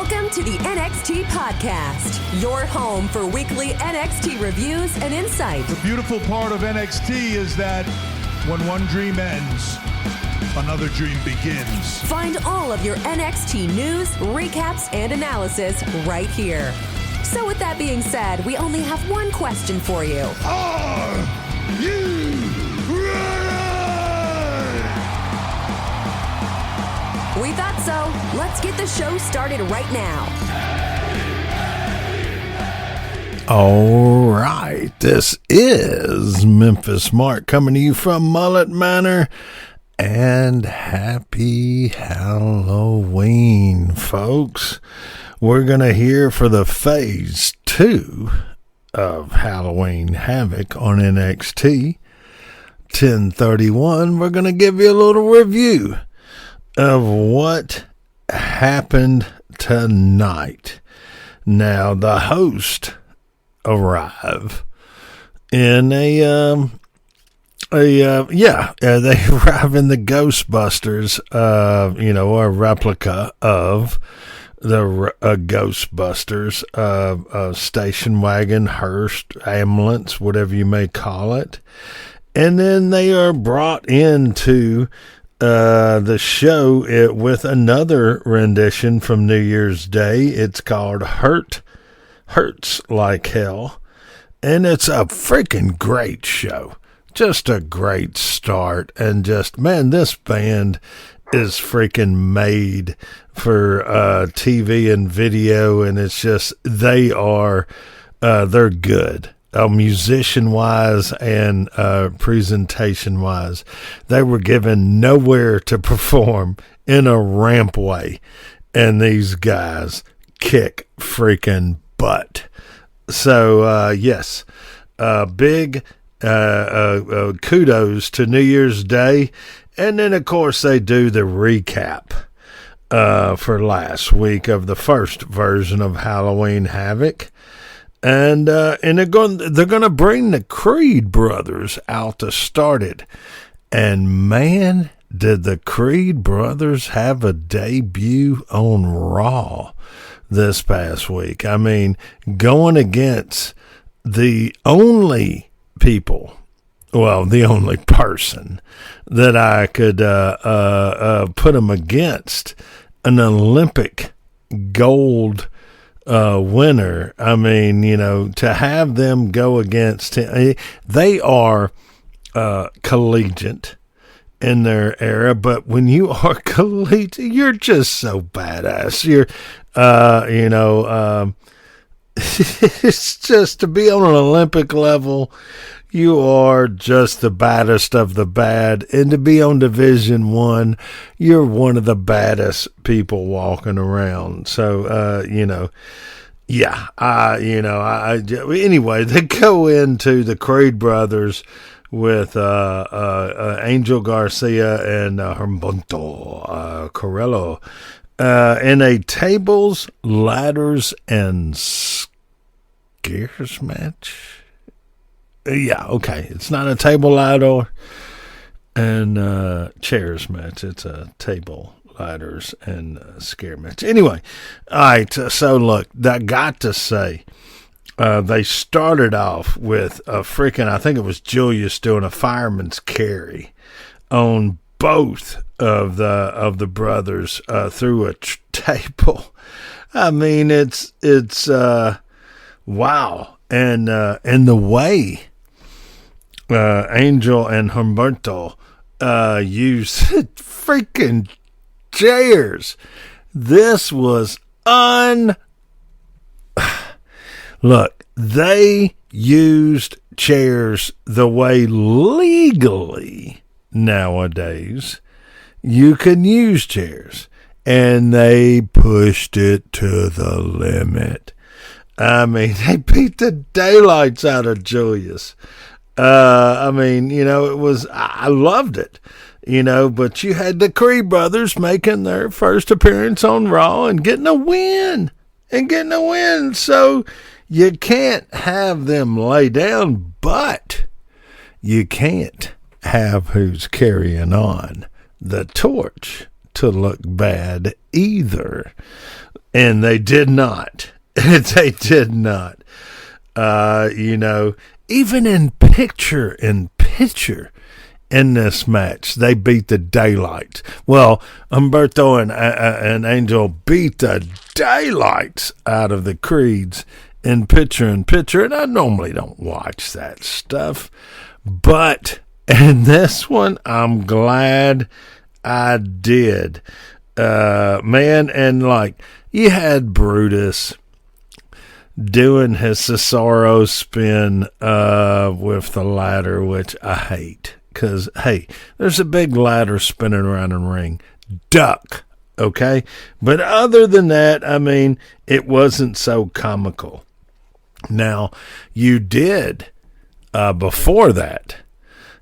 Welcome to the NXT Podcast, your home for weekly NXT reviews and insight. The beautiful part of NXT is that when one dream ends, another dream begins. Find all of your NXT news, recaps, and analysis right here. So with that being said, we only have one question for you. Are you ready? We thought so. Let's get the show started right now. All right, this is Memphis Mark coming to you from Mullet Manor, and happy Halloween, folks. We're going to hear for the phase 2 of Halloween Havoc on NXT. 10:31, we're going to give you a little review of what happened tonight. Now, the host arrive in they arrive in the Ghostbusters, a replica of the Ghostbusters station wagon, hearse, ambulance, whatever you may call it. And then they are brought into the show with another rendition from New Year's Day. It's called Hurts Like Hell, and it's a freaking great show. Just a great start, and just, man, this band is freaking made for TV and video, and it's just, they're good. Musician-wise and presentation-wise. They were given nowhere to perform in a rampway, and these guys kick freaking butt. So, yes, big kudos to New Year's Day. And then, of course, they do the recap for last week of the first version of Halloween Havoc. And they're going to bring the Creed brothers out to start it. And man, did the Creed brothers have a debut on Raw this past week. I mean, going against the only person that I could put them against, an Olympic gold winner. I mean, to have them go against him, they are collegiate in their era, but when you are collegiate, you're just so badass. You're, it's just to be on an Olympic level, you are just the baddest of the bad. And to be on Division 1, you're one of the baddest people walking around. So, anyway, they go into the Creed brothers with Angel Garcia and Humberto Carrillo in a tables, ladders, and scares match. Yeah, okay. It's not a table, ladder, and chairs match. It's a table, ladders, and scare match. Anyway, all right. So look, I got to say, they started off with I think it was Julius doing a fireman's carry on both of the brothers through a table. I mean, it's wow, and the way Angel and Humberto used freaking chairs. This was Look, they used chairs the way legally nowadays you can use chairs, and they pushed it to the limit. I mean, they beat the daylights out of Julius. I loved it, but you had the Creed brothers making their first appearance on Raw and getting a win. So you can't have them lay down, but you can't have who's carrying on the torch to look bad either. And they did not. They did not. Even in picture in this match, they beat the daylights. Well, Humberto and Angel beat the daylights out of the Creeds in picture, and I normally don't watch that stuff, but in this one, I'm glad I did. Man, and like, you had Brutus doing his Cesaro spin with the ladder, which I hate. Because, hey, there's a big ladder spinning around the ring. Duck, okay? But other than that, I mean, it wasn't so comical. Now, you did, before that,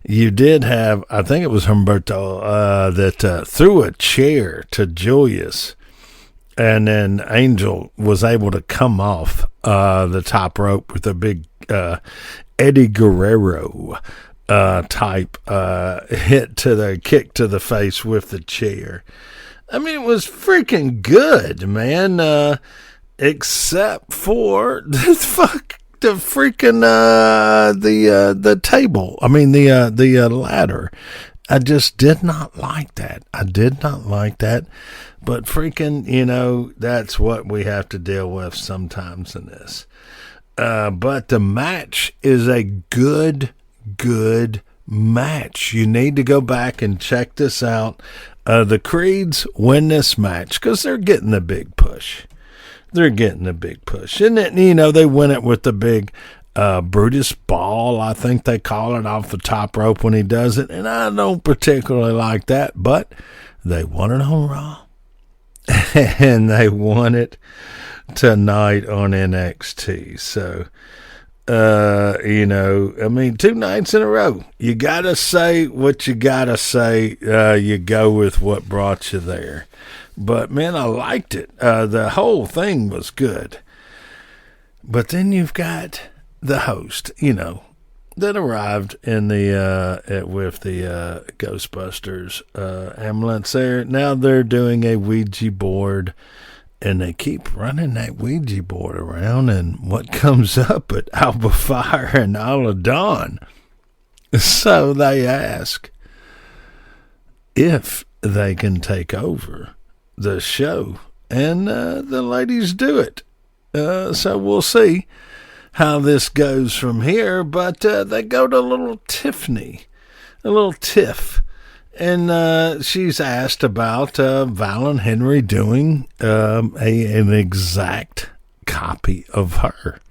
you did have, I think it was Humberto, that threw a chair to Julius. And then Angel was able to come off the top rope with a big Eddie Guerrero type kick to the face with the chair. I mean, it was freaking good, man. Except for the table. I mean, the ladder. I just did not like that. But freaking, that's what we have to deal with sometimes in this. But the match is a good match. You need to go back and check this out. The Creeds win this match because they're getting the big push. And then, they win it with the big Brutus ball, I think they call it, off the top rope when he does it. And I don't particularly like that, but they won it on Raw. And they won it tonight on NXT. So, I mean, 2 nights in a row. You got to say what you got to say. You go with what brought you there. But, man, I liked it. The whole thing was good. But then you've got the host, that arrived in the with the Ghostbusters ambulance there. Now they're doing a Ouija board, and they keep running that Ouija board around, and what comes up but Alba Fire and Isla Dawn. So they ask if they can take over the show, and the ladies do it. So we'll see how this goes from here, but they go to little Tiffany, a little Tiff, and she's asked about Val and Henry doing an exact copy of her.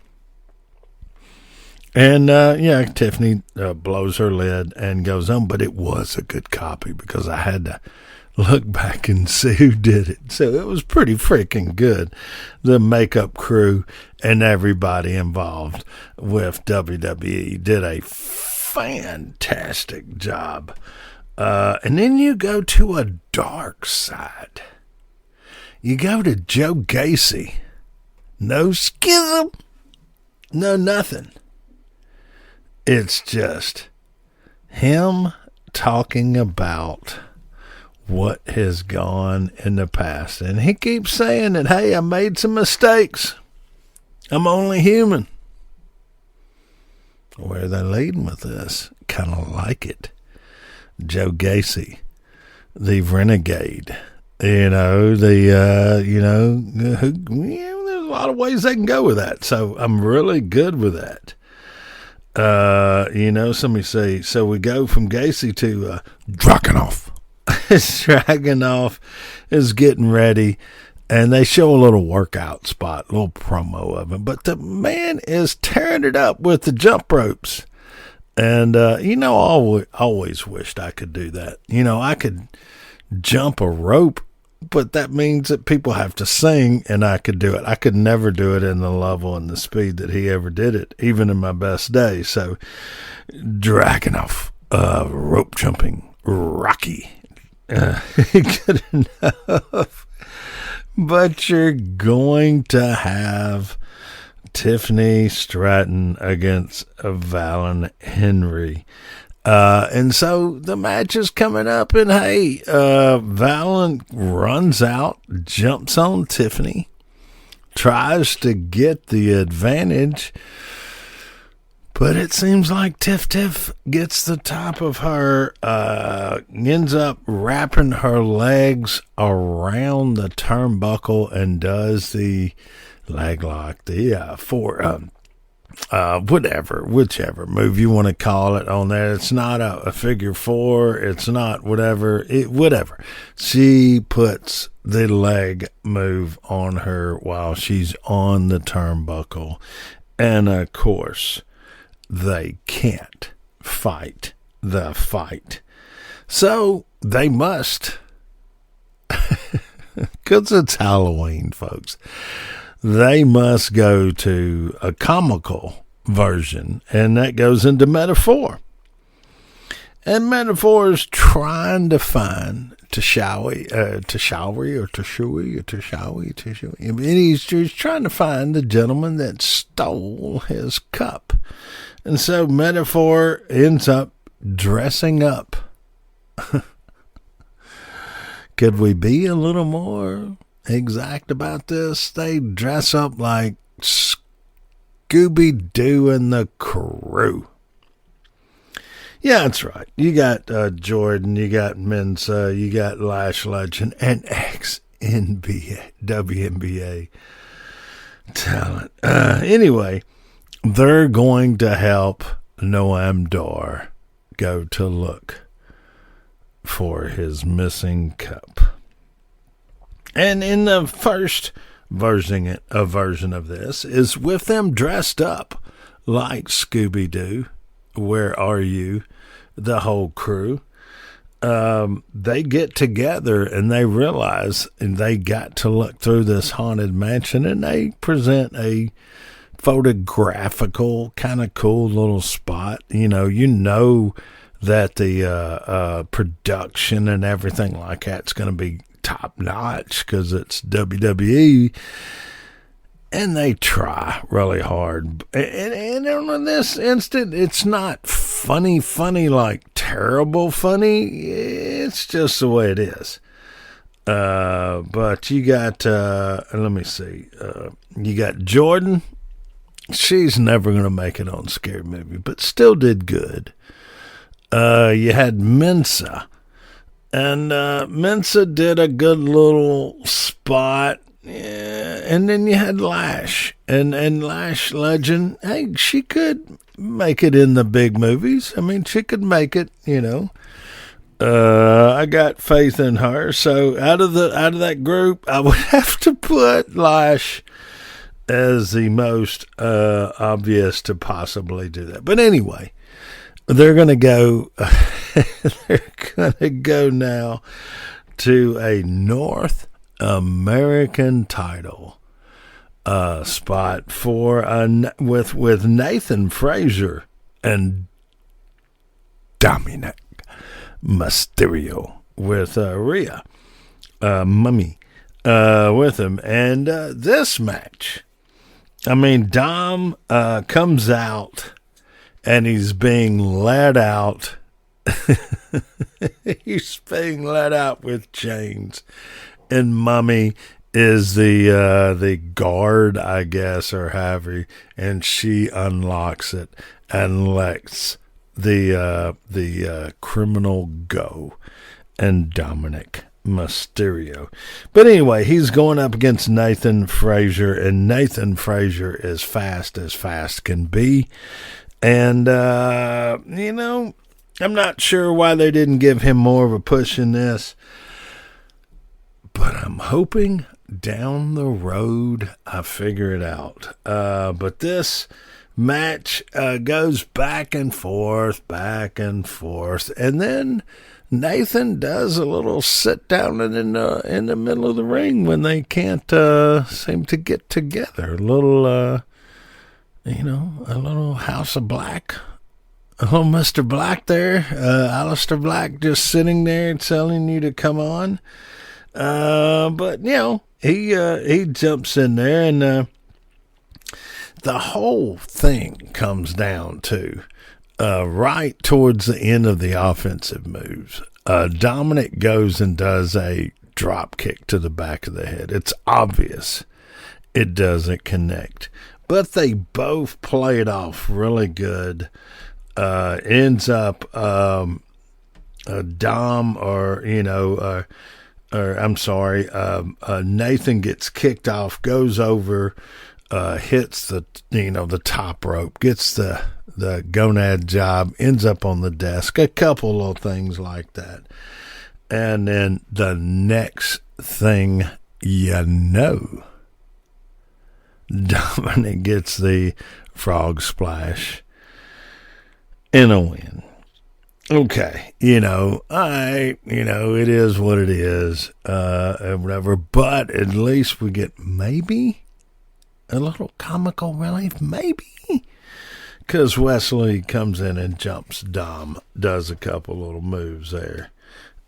And Tiffany blows her lid and goes on, but it was a good copy because I had to look back and see who did it. So it was pretty freaking good. The makeup crew and everybody involved with WWE did a fantastic job. And then you go to a dark side. You go to Joe Gacy. No schism. No nothing. It's just him talking about what has gone in the past. And he keeps saying that, hey, I made some mistakes. I'm only human. Where are they leading with this? Kind of like it. Joe Gacy, the renegade. There's a lot of ways they can go with that. So I'm really good with that. Somebody say, so we go from Gacy to Dragunov. Dragunov is getting ready, and they show a little workout spot, a little promo of him. But the man is tearing it up with the jump ropes. And, I always wished I could do that. I could jump a rope, but that means that people have to sing, and I could do it. I could never do it in the level and the speed that he ever did it, even in my best days. So, Dragunov, rope jumping, Rocky. Good enough. But you're going to have Tiffany Stratton against Val and Henry. And so the match is coming up, and hey, Valin runs out, jumps on Tiffany, tries to get the advantage, but it seems like Tiff gets the top of her, ends up wrapping her legs around the turnbuckle and does the leg lock, whichever move you want to call it on there. It's not a figure four. It's not whatever. She puts the leg move on her while she's on the turnbuckle. And of course, they can't fight the fight. So they must, because it's Halloween, folks. They must go to a comical version, and that goes into Metaphor. And Metaphor is trying to find Tashawi, and he's trying to find the gentleman that stole his cup. And so Metaphor ends up dressing up. Could we be a little more exact about this? They dress up like Scooby-Doo and the Crew. Yeah, that's right. You got Jordan, you got Mensa, you got Lash Legend, and WNBA talent. Anyway, they're going to help Noam Dar go to look for his missing cup. And in the first version of this is with them dressed up like Scooby-Doo. Where are you? The whole crew. They get together and they realize they got to look through this haunted mansion, and they present a photographical kind of cool little spot. You know that the production and everything like that's going to be top notch because it's WWE, and they try really hard. And in this instant, it's not funny like terrible funny. It's just the way it is. But you got, let me see, you got Jordan. She's never going to make it on Scary Movie, but still did good. You had Mensa. And Mensa did a good little spot. Yeah. And then you had Lash. And Lash Legend, hey, she could make it in the big movies. I mean, she could make it, I got faith in her. So out of that group, I would have to put Lash as the most obvious to possibly do that. But anyway, they're going to go now to a North American title spot for with Nathan Frazier and Dominic Mysterio with Rhea Mummy with him. And this match, I mean, Dom comes out and he's being led out. He's being led out with chains, and Mummy is the guard, I guess, or however, and she unlocks it and lets the criminal go, and Dominic Mysterio. But anyway, he's going up against Nathan Frazier, and Nathan Frazier is fast as fast can be. And, I'm not sure why they didn't give him more of a push in this, but I'm hoping down the road I figure it out. But this match goes back and forth, and then Nathan does a little sit down in the middle of the ring when they can't seem to get together. A little House of Black. A little Mr. Black there. Aleister Black just sitting there telling you to come on. But, he jumps in there, and the whole thing comes down to right towards the end of the offensive moves, Dominic goes and does a drop kick to the back of the head. It's obvious it doesn't connect, but they both play it off really good. Ends up Dom Nathan gets kicked off, goes over, hits the top rope, gets the gonad job, ends up on the desk, a couple little things like that. And then the next thing you know, Dominic gets the frog splash in a win. Okay, it is what it is, whatever, but at least we get maybe a little comical relief, maybe, because Wesley comes in and jumps Dom, does a couple little moves there,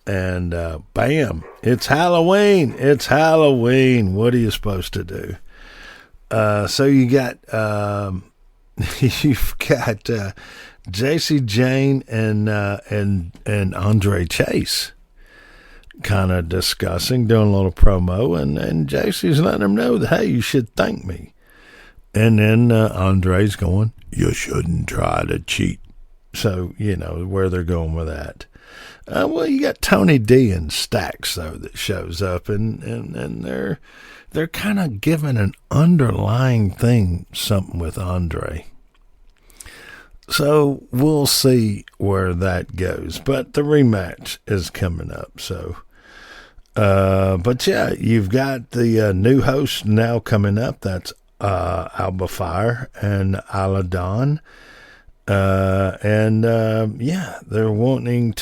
and bam, it's Halloween, what are you supposed to do? So you got, you've got, JC Jane and Andre Chase kind of discussing, doing a little promo, and JC's letting him know that, hey, you should thank me. And then Andre's going, you shouldn't try to cheat. So, where they're going with that. Well, you got Tony D and Stax, though, that shows up, and they're kind of giving an underlying thing, something with Andre. So we'll see where that goes. But the rematch is coming up. So, but yeah, you've got the new host now coming up. That's Alba Fire and Aladon. Yeah, they're wanting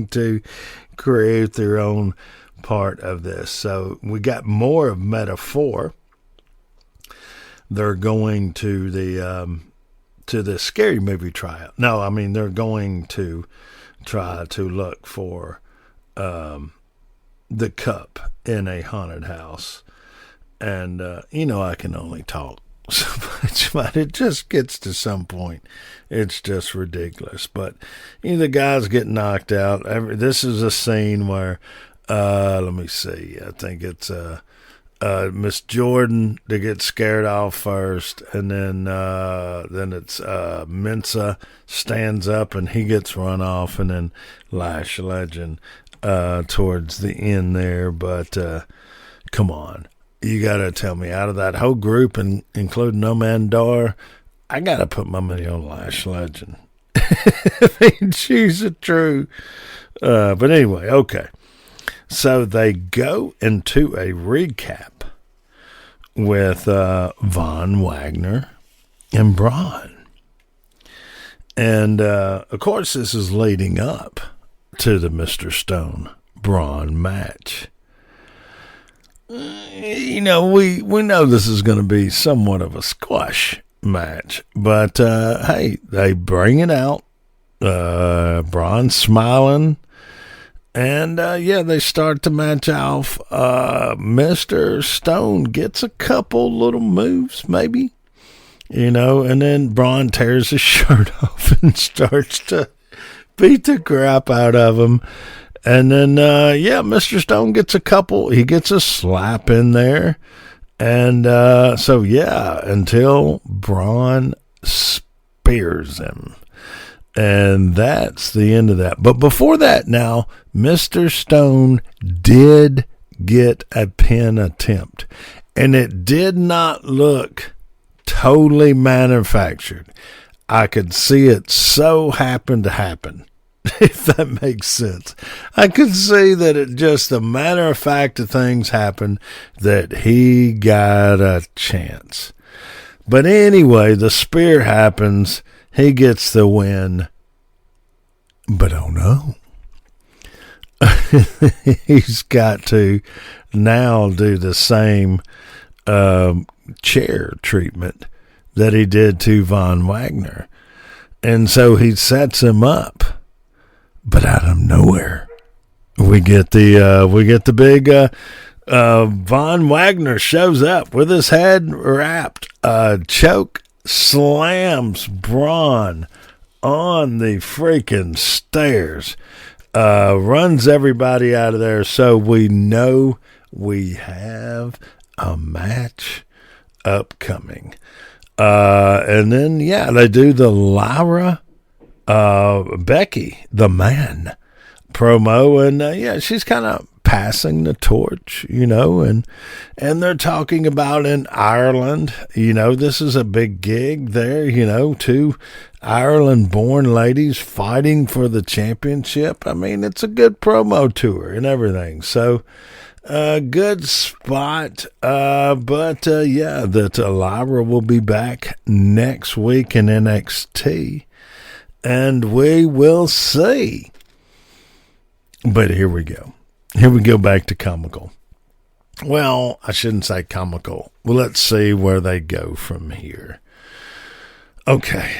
to create their own part of this. So we got more of Metaphor. They're going to the scary movie tryout. No, I mean, they're going to try to look for the cup in a haunted house. And, I can only talk so much, but it just gets to some point. It's just ridiculous. But, the guys get knocked out. This is a scene where, let me see, I think it's... Miss Jordan to get scared off first, and then it's Mensa stands up and he gets run off, and then Lash Legend towards the end there. But come on, you gotta tell me, out of that whole group, and including No Man Dar, I gotta put my money on Lash Legend. I mean, she's a true. But anyway, okay. So they go into a recap with Von Wagner and Braun. And, of course, this is leading up to the Mr. Stone Braun match. We know this is going to be somewhat of a squash match. But, hey, they bring it out. Braun smiling. And, they start the match off. Mr. Stone gets a couple little moves, maybe, and then Braun tears his shirt off and starts to beat the crap out of him. And then, Mr. Stone gets he gets a slap in there. And, until Braun spears him. And that's the end of that. But before that, now, Mr. Stone did get a pin attempt. And it did not look totally manufactured. I could see it so happen to happen, if that makes sense. I could see that it just a matter of fact of things happened, that he got a chance. But anyway, the spear happens. He gets the win, but oh no. He's got to now do the same chair treatment that he did to Von Wagner. And so he sets him up, but out of nowhere, we get the big Von Wagner shows up with his head wrapped, choke slams Braun on the freaking stairs, runs everybody out of there. So we know we have a match upcoming. And then, they do the Lyra, Becky, the man promo. And, she's kind of passing the torch, and they're talking about in Ireland, this is a big gig there, two Ireland-born ladies fighting for the championship. I mean, it's a good promo tour and everything. So, good spot. That Lyra will be back next week in NXT, and we will see. But here we go. Here we go back to comical. Well, I shouldn't say comical. Well, let's see where they go from here. Okay,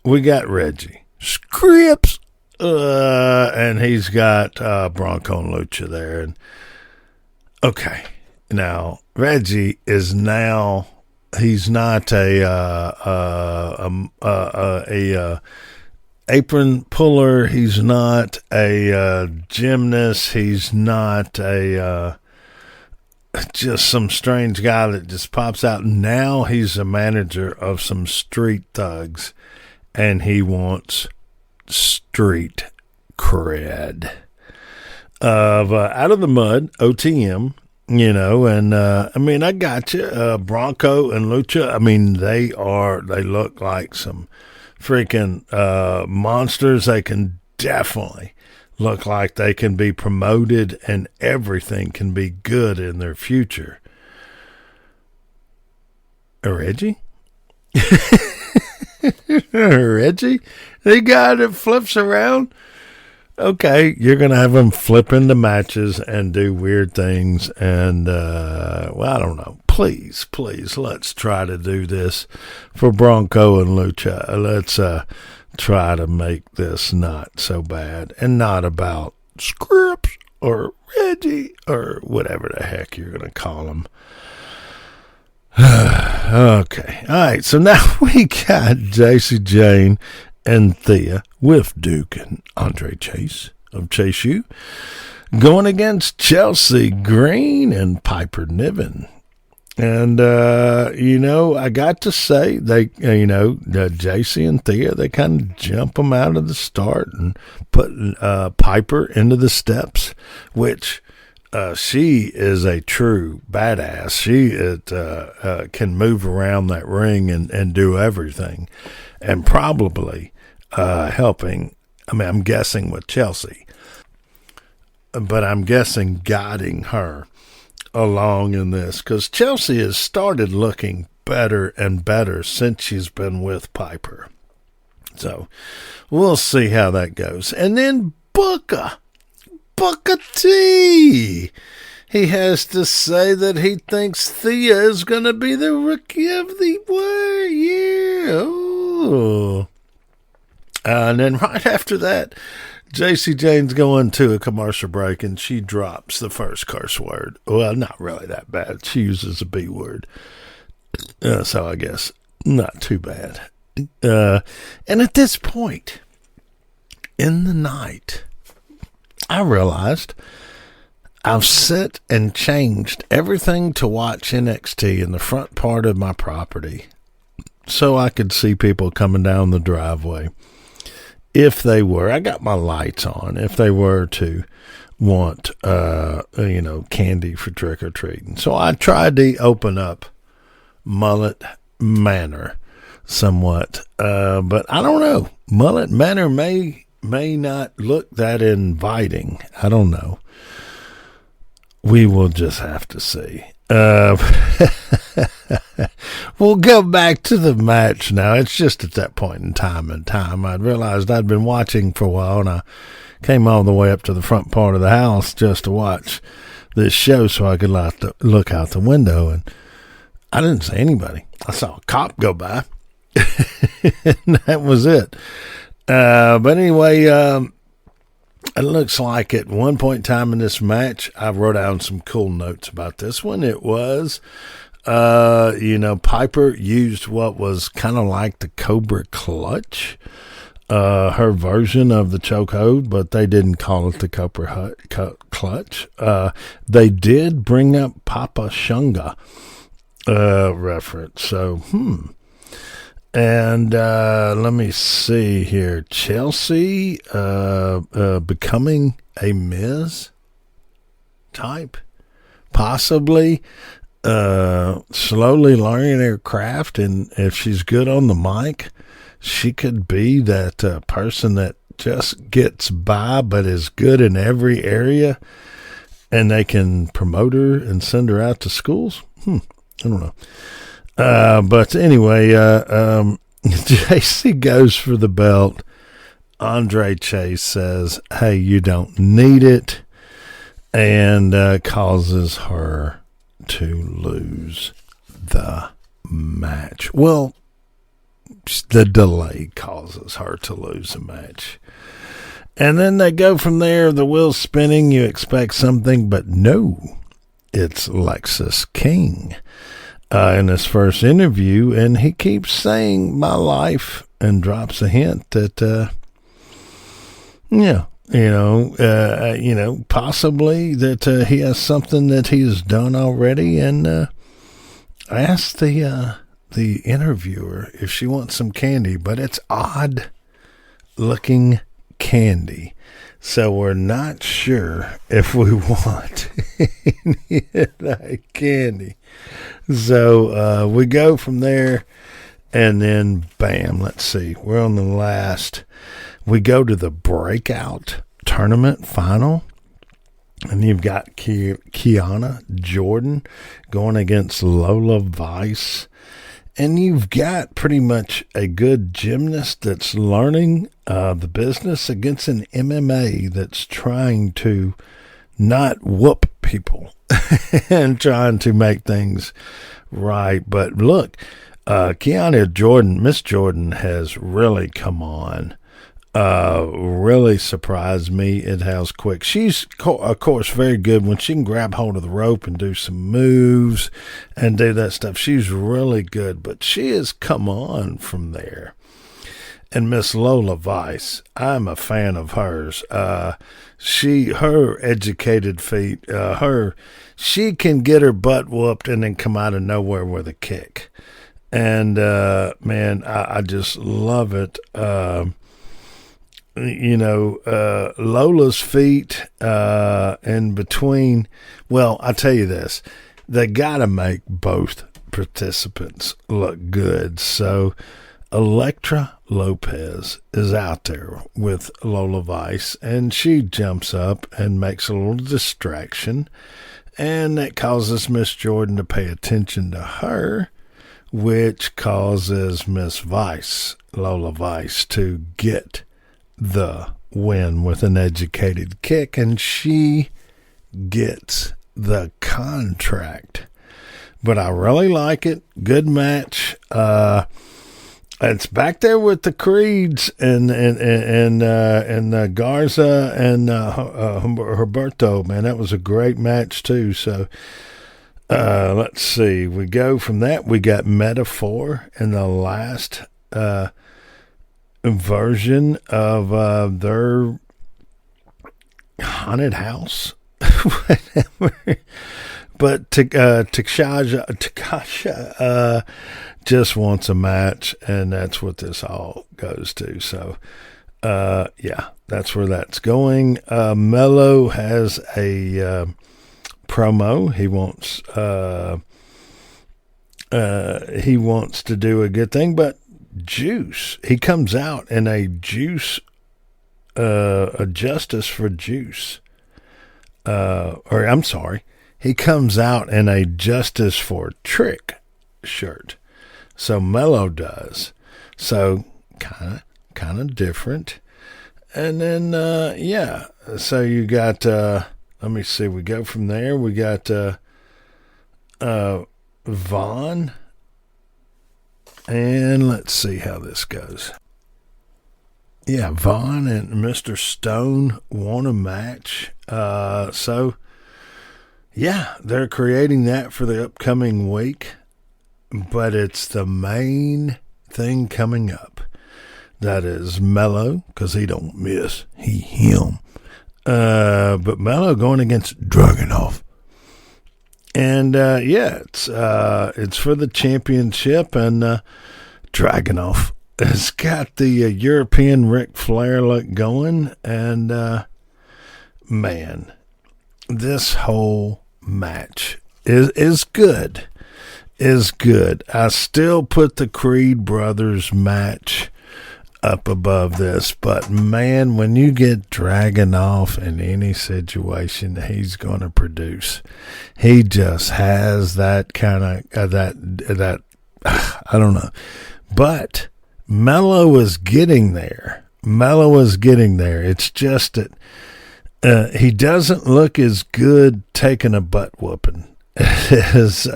we got Reggie Scripps, and he's got Bronco and Lucha there. And okay, now Reggie is now, he's not a apron puller. He's not a gymnast. He's not just some strange guy that just pops out. Now he's a manager of some street thugs, and he wants street cred. Out of the mud, OTM, and I got you. Bronco and Lucha, they look like some freaking monsters. They can definitely look like they can be promoted, and everything can be good in their future. Reggie? Reggie? The guy that flips around? Okay, you're going to have him flip into matches and do weird things. And, I don't know. Please, let's try to do this for Bronco and Lucha. Let's try to make this not so bad and not about Scripps or Reggie or whatever the heck you're going to call him. Okay. All right. So now we got JC Jane and Thea with Duke and Andre Chase of Chase U going against Chelsea Green and Piper Niven. And, I got to say, they, JC and Thea, they kind of jump them out of the start and put Piper into the steps, which she is a true badass. She can move around that ring and do everything, and probably helping, I'm guessing with Chelsea, but I'm guessing guiding her along in this, because Chelsea has started looking better and better since she's been with Piper. So we'll see how that goes. And then Booker T, he has to say that he thinks Thea is going to be the rookie of the year. Oh. And then right after that, JC Jane's going to a commercial break, and she drops the first curse word. Well, not really that bad. She uses a B word. So I guess not too bad. And at this point in the night, I realized I've set and changed everything to watch NXT in the front part of my property so I could see people coming down the driveway. If they were, I got my lights on, if they were to want, candy for trick-or-treating. So I tried to open up Mullet Manor somewhat, but I don't know. Mullet Manor may not look that inviting. I don't know. We will just have to see. We'll go back to the match now. It's just at that point in time I'd realized I'd been watching for a while, and I came all the way up to the front part of the house just to watch this show so I could look out the window, and I didn't see anybody. I saw a cop go by, and that was it. But anyway, it looks like at one point in time in this match, I wrote down some cool notes about this one. It was Piper used what was kind of like the Cobra Clutch, her version of the chokehold, but they didn't call it the Cobra Clutch. They did bring up Papa Shunga reference. So, And let me see here. Chelsea becoming a Miz type, possibly. Slowly learning her craft, and if she's good on the mic, she could be that person that just gets by but is good in every area, and they can promote her and send her out to schools. I don't know. But anyway, JC goes for the belt. Andre Chase says, hey, you don't need it, and causes her to lose the match. Well, the delay causes her to lose the match. And then they go from there, the wheel's spinning, you expect something, but no, it's Lexus King in his first interview, and he keeps saying my life and drops a hint that, possibly that he has something that he has done already. And I asked the interviewer if she wants some candy, but it's odd looking candy, so we're not sure if we want any of that candy. So we go from there, and then bam, let's see, we're on the last. We go to the breakout tournament final, and you've got Kiana Jordan going against Lola Vice, and you've got pretty much a good gymnast that's learning the business against an MMA that's trying to not whoop people and trying to make things right. But look, Kiana Jordan, Miss Jordan, has really come on. Really surprised me. It has quick. She's, of course, very good when she can grab hold of the rope and do some moves and do that stuff. She's really good, but she has come on from there. And Miss Lola Vice, I'm a fan of hers. Her educated feet, she can get her butt whooped and then come out of nowhere with a kick. And, man, I just love it. Lola's feet in between. Well, I tell you this, they got to make both participants look good. So Elektra Lopez is out there with Lola Vice, and she jumps up and makes a little distraction, and that causes Miss Jordan to pay attention to her, which causes Miss Vice, Lola Vice, to get the win with an educated kick, and she gets the contract. But I really like it. Good match. It's back there with the Creeds and Garza and Humberto. Man, that was a great match too. So let's see. We go from that. We got Metaphor in the last version of their haunted house, whatever. But Takasha just wants a match, and that's what this all goes to. So, that's where that's going. Mello has a promo. He wants to do a good thing, but Juice, he comes out in a Juice, a Justice for Juice, he comes out in a Justice for Trick shirt. So Mello does. So kind of different. And then, so you got, let me see, we go from there. We got Vaughn. And let's see how this goes. Yeah, Vaughn and Mr. Stone want a match. So yeah, they're creating that for the upcoming week, but it's the main thing coming up. That is Mello, because he don't miss. Him. But Mello going against Dragunov. And, it's for the championship, and Dragunov has got the European Ric Flair look going, and, man, this whole match is good. Is good. I still put the Creed Brothers match up above this, but man, when you get Dragunov in any situation, he's going to produce. He just has that kind of that I don't know, but Mello is getting there. It's just that he doesn't look as good taking a butt whooping as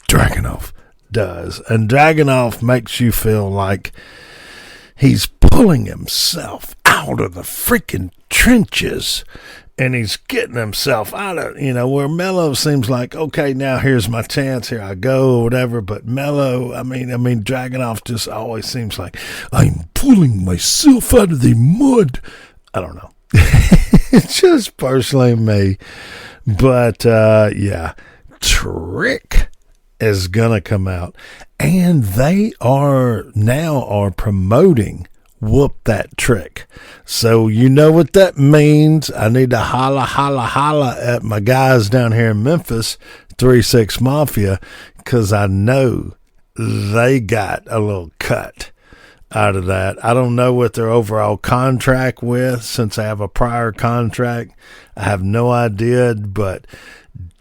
Dragunov does, and Dragunov makes you feel like he's pulling himself out of the freaking trenches, and he's getting himself out of, where Mello seems like, okay, now here's my chance, here I go, or whatever. But Mello, Dragunov just always seems like, I'm pulling myself out of the mud. I don't know. It's just personally me. But, Trick is going to come out, and they are promoting Whoop That Trick. So you know what that means. I need to holla at my guys down here in Memphis, 3-6 Mafia, because I know they got a little cut out of that. I don't know what their overall contract with, since I have a prior contract. I have no idea, but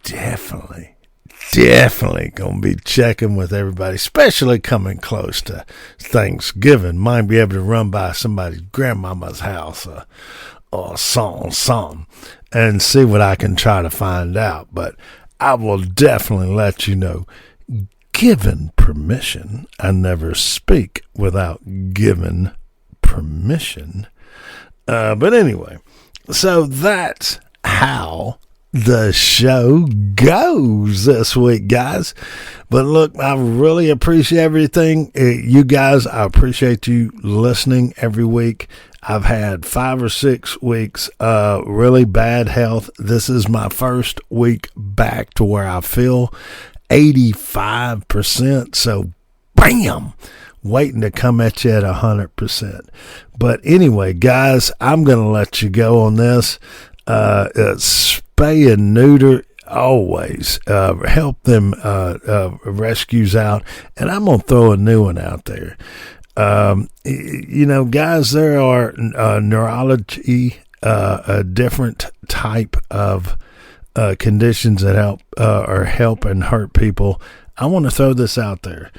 definitely gonna be checking with everybody, especially coming close to Thanksgiving. Might be able to run by somebody's grandmama's house or some and see what I can try to find out. But I will definitely let you know, given permission. I never speak without given permission. But anyway, so that's how the show goes this week, guys. But look, I really appreciate everything. You guys, I appreciate you listening every week. I've had 5 or 6 weeks really bad health. This is my first week back to where I feel 85%. So, bam! Waiting to come at you at 100%. But anyway, guys, I'm going to let you go on this. Spay and neuter always. Help them rescues out. And I'm going to throw a new one out there. Guys, there are neurology, a different type of conditions that help and hurt people. I want to throw this out there.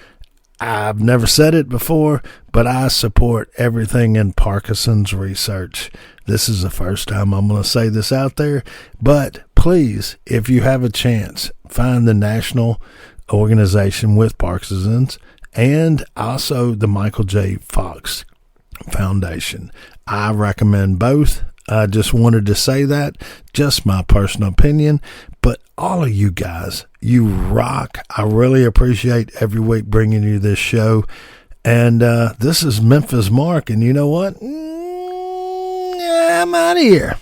I've never said it before, but I support everything in Parkinson's research. This is the first time I'm going to say this out there, but please, if you have a chance, find the National Organization with Parkinson's and also the Michael J. Fox Foundation. I recommend both. I just wanted to say that, just my personal opinion, but all of you guys, you rock. I really appreciate every week bringing you this show. And this is Memphis Mark, and you know what? I'm out of here.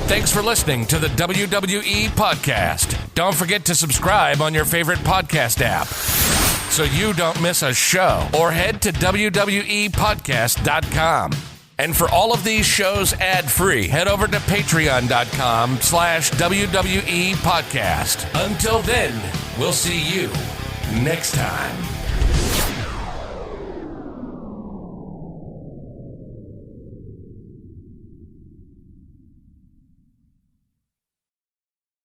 Thanks for listening to the WWE Podcast. Don't forget to subscribe on your favorite podcast app so you don't miss a show, or head to WWEpodcast.com. And for all of these shows ad-free, head over to patreon.com/WWE Podcast. Until then, we'll see you next time.